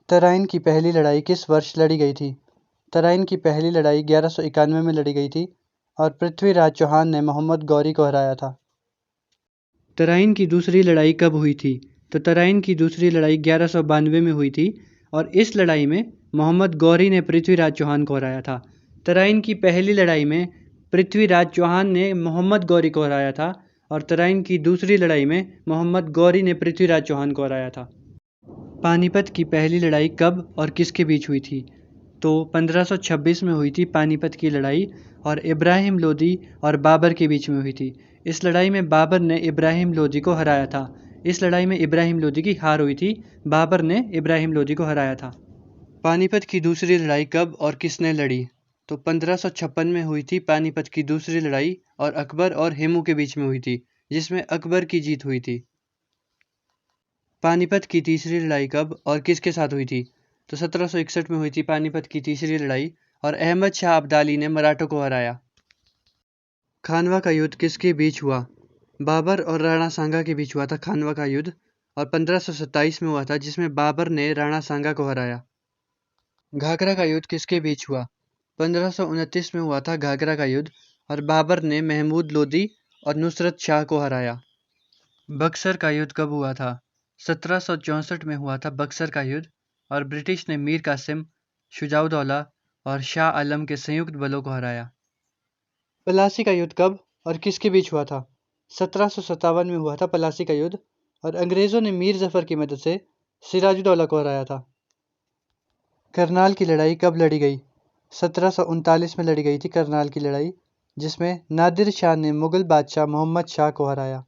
तराइन की पहली लड़ाई किस वर्ष लड़ी गई थी? तराइन की पहली लड़ाई 1191 में लड़ी गई थी और पृथ्वीराज चौहान ने मोहम्मद गौरी को हराया था। तराइन की दूसरी लड़ाई कब हुई थी? तो तराइन की दूसरी लड़ाई 1192 में हुई थी और इस लड़ाई में मोहम्मद गौरी ने पृथ्वीराज चौहान को हराया था। तराइन की पहली लड़ाई में पृथ्वीराज चौहान ने मोहम्मद गौरी को हराया था और तराइन की दूसरी लड़ाई में मोहम्मद गौरी ने पृथ्वीराज चौहान को हराया था। पानीपत की पहली लड़ाई कब और किसके बीच हुई थी? तो 1526 में हुई थी पानीपत की लड़ाई और इब्राहिम लोदी और बाबर के बीच में हुई थी। इस लड़ाई में बाबर ने इब्राहिम लोदी को हराया था। इस लड़ाई में इब्राहिम लोदी की हार हुई थी, बाबर ने इब्राहिम लोदी को हराया था। पानीपत की दूसरी लड़ाई कब और किसने लड़ी? तो 1556 में हुई थी पानीपत की दूसरी लड़ाई और अकबर और हेमू के बीच में हुई थी, जिसमें अकबर की जीत हुई थी। पानीपत की तीसरी लड़ाई कब और किसके साथ हुई थी? तो 1761 में हुई थी पानीपत की तीसरी लड़ाई और अहमद शाह अब्दाली ने मराठों को हराया। खानवा का युद्ध किसके बीच हुआ? बाबर और राणा सांगा के बीच हुआ था खानवा का युद्ध और 1527 में हुआ था, जिसमें बाबर ने राणा सांगा को हराया। घाघरा का युद्ध किसके बीच हुआ? 1529 में हुआ था घाघरा का युद्ध और बाबर ने महमूद लोदी और नुसरत शाह को हराया। बक्सर का युद्ध कब हुआ था? 1764 में हुआ था बक्सर का युद्ध और ब्रिटिश ने मीर कासिम, शुजाउद्दौला और शाह आलम के संयुक्त बलों को हराया। पलासी का युद्ध कब और किसके बीच हुआ था? 1757 में हुआ था पलासी का युद्ध और अंग्रेजों ने मीर जफर की मदद से सिराजुद्दौला को हराया था। करनाल की लड़ाई कब लड़ी गई? 1739 में लड़ी गई थी करनाल की लड़ाई, जिसमें नादिर शाह ने मुगल बादशाह मोहम्मद शाह को हराया।